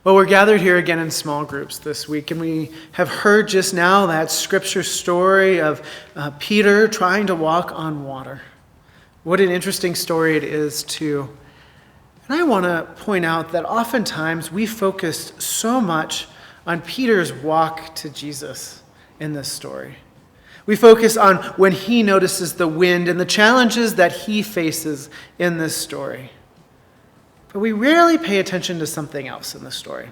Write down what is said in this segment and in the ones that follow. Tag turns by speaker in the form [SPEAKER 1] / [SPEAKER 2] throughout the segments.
[SPEAKER 1] Well, we're gathered here again in small groups this week, and we have heard just now that scripture story of Peter trying to walk on water. What an interesting story it is, too. And I want to point out that oftentimes we focus so much on Peter's walk to Jesus in this story. We focus on when he notices the wind and the challenges that he faces in this story. But we rarely pay attention to something else in the story.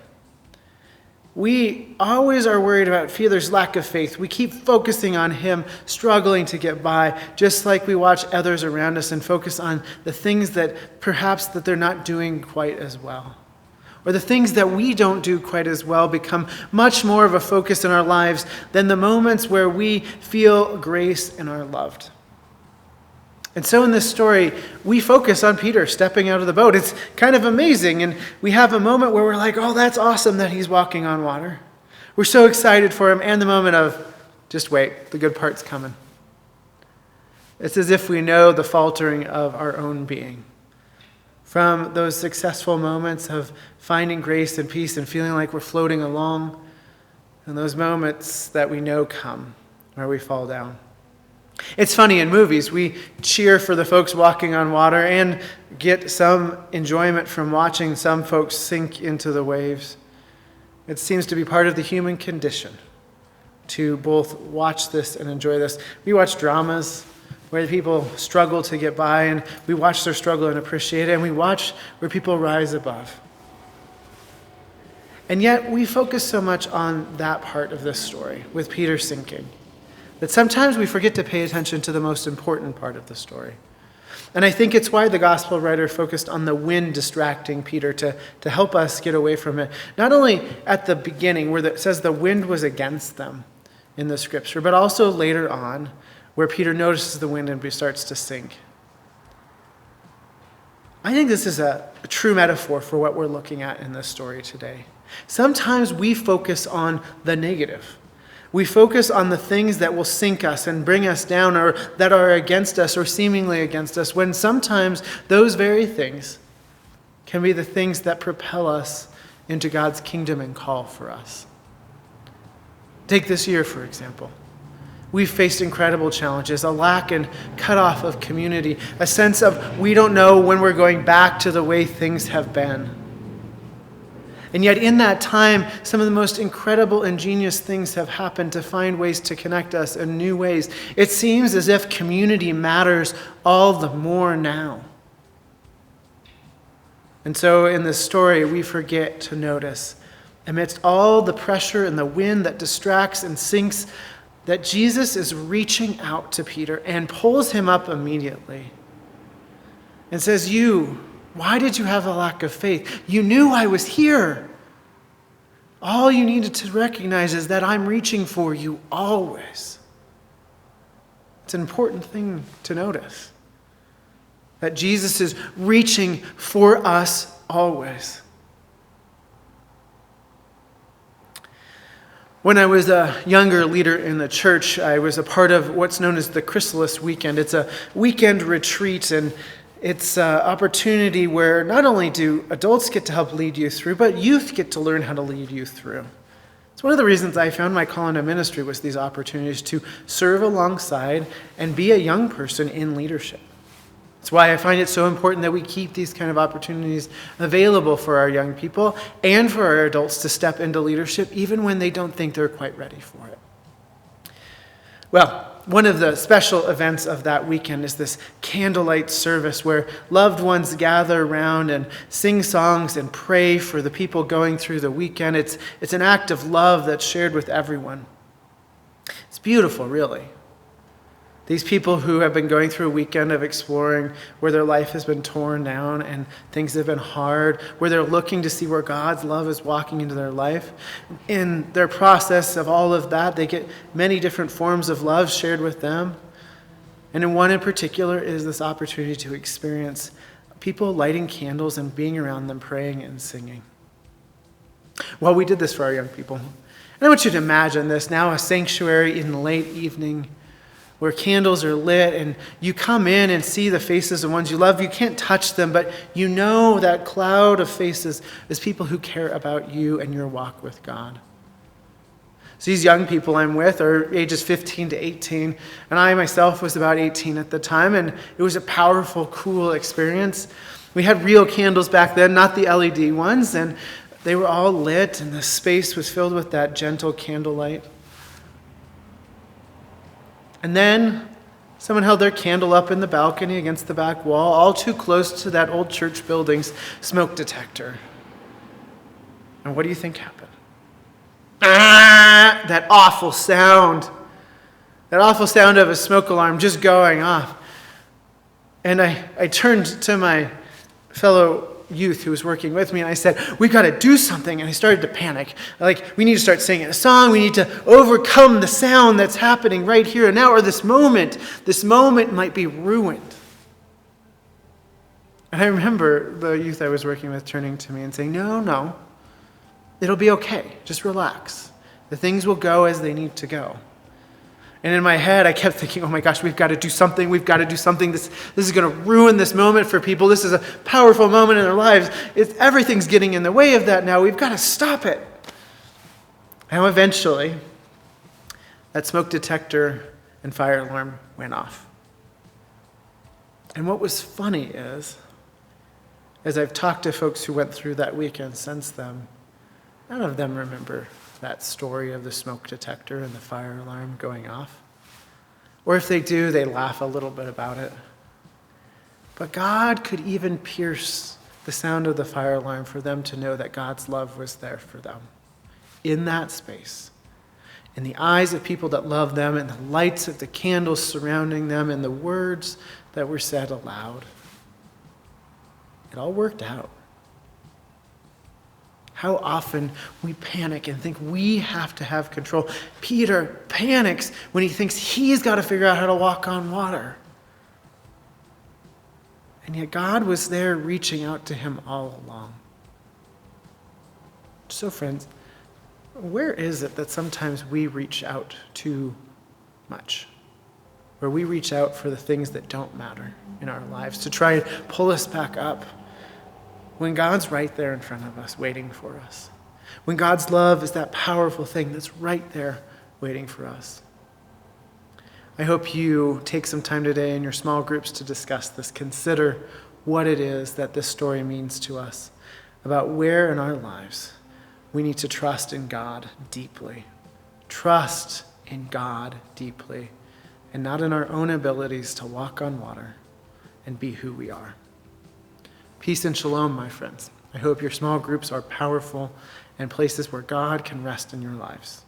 [SPEAKER 1] We always are worried about Peter's lack of faith. We keep focusing on him struggling to get by, just like we watch others around us and focus on the things that perhaps that they're not doing quite as well. Or the things that we don't do quite as well become much more of a focus in our lives than the moments where we feel grace and are loved. And so in this story, we focus on Peter stepping out of the boat. It's kind of amazing, and we have a moment where we're like, oh, that's awesome that he's walking on water. We're so excited for him, and the moment of, just wait, the good part's coming. It's as if we know the faltering of our own being. From those successful moments of finding grace and peace and feeling like we're floating along, and those moments that we know come, where we fall down. It's funny, in movies, we cheer for the folks walking on water and get some enjoyment from watching some folks sink into the waves. It seems to be part of the human condition to both watch this and enjoy this. We watch dramas where people struggle to get by, and we watch their struggle and appreciate it, and we watch where people rise above. And yet, we focus so much on that part of this story, with Peter sinking, that sometimes we forget to pay attention to the most important part of the story. And I think it's why the gospel writer focused on the wind distracting Peter to help us get away from it. Not only at the beginning, where it says the wind was against them in the scripture, but also later on, where Peter notices the wind and starts to sink. I think this is a true metaphor for what we're looking at in this story today. Sometimes we focus on the negative. We focus on the things that will sink us and bring us down, or that are against us or seemingly against us, when sometimes those very things can be the things that propel us into God's kingdom and call for us. Take this year, for example. We've faced incredible challenges, a lack and cutoff of community, a sense of we don't know when we're going back to the way things have been. And yet in that time, some of the most incredible, ingenious things have happened to find ways to connect us in new ways. It seems as if community matters all the more now. And so in this story, we forget to notice, amidst all the pressure and the wind that distracts and sinks, that Jesus is reaching out to Peter and pulls him up immediately and says, why did you have a lack of faith? You knew I was here. All you needed to recognize is that I'm reaching for you always. It's an important thing to notice, that Jesus is reaching for us always. When I was a younger leader in the church, I was a part of what's known as the Chrysalis Weekend. It's a weekend retreat, and it's an opportunity where not only do adults get to help lead you through, but youth get to learn how to lead you through. It's one of the reasons I found my call into ministry was these opportunities to serve alongside and be a young person in leadership. That's why I find it so important that we keep these kind of opportunities available for our young people and for our adults to step into leadership even when they don't think they're quite ready for it. Well, one of the special events of that weekend is this candlelight service where loved ones gather around and sing songs and pray for the people going through the weekend. It's an act of love that's shared with everyone. It's beautiful, really. These people who have been going through a weekend of exploring where their life has been torn down and things have been hard, where they're looking to see where God's love is walking into their life. In their process of all of that, they get many different forms of love shared with them. And in one in particular is this opportunity to experience people lighting candles and being around them, praying and singing. Well, we did this for our young people. And I want you to imagine this now, a sanctuary in the late evening, where candles are lit and you come in and see the faces of ones you love. You can't touch them, but you know that cloud of faces is people who care about you and your walk with God. So these young people I'm with are ages 15 to 18, and I myself was about 18 at the time, and it was a powerful, cool experience. We had real candles back then, not the LED ones, and they were all lit, and the space was filled with that gentle candlelight. And then someone held their candle up in the balcony against the back wall, all too close to that old church building's smoke detector. And what do you think happened? Ah, that awful sound. That awful sound of a smoke alarm just going off. And I turned to my fellow youth who was working with me, and I said, we've got to do something. And I started to panic. We need to start singing a song. We need to overcome the sound that's happening right here and now, or this moment. This moment might be ruined. And I remember the youth I was working with turning to me and saying, no, it'll be okay. Just relax. The things will go as they need to go. And in my head, I kept thinking, oh my gosh, we've got to do something. We've got to do something. This is going to ruin this moment for people. This is a powerful moment in their lives. Everything's getting in the way of that now. We've got to stop it. And eventually, that smoke detector and fire alarm went off. And what was funny is, as I've talked to folks who went through that weekend since then, none of them remember that story of the smoke detector and the fire alarm going off. Or if they do, they laugh a little bit about it. But God could even pierce the sound of the fire alarm for them to know that God's love was there for them in that space, in the eyes of people that love them, and the lights of the candles surrounding them, and the words that were said aloud. It all worked out. How often we panic and think we have to have control. Peter panics when he thinks he's got to figure out how to walk on water. And yet God was there reaching out to him all along. So friends, where is it that sometimes we reach out too much? Where we reach out for the things that don't matter in our lives to try and pull us back up, when God's right there in front of us, waiting for us. When God's love is that powerful thing that's right there waiting for us. I hope you take some time today in your small groups to discuss this. Consider what it is that this story means to us, about where in our lives we need to trust in God deeply. Trust in God deeply, and not in our own abilities to walk on water and be who we are. Peace and shalom, my friends. I hope your small groups are powerful and places where God can rest in your lives.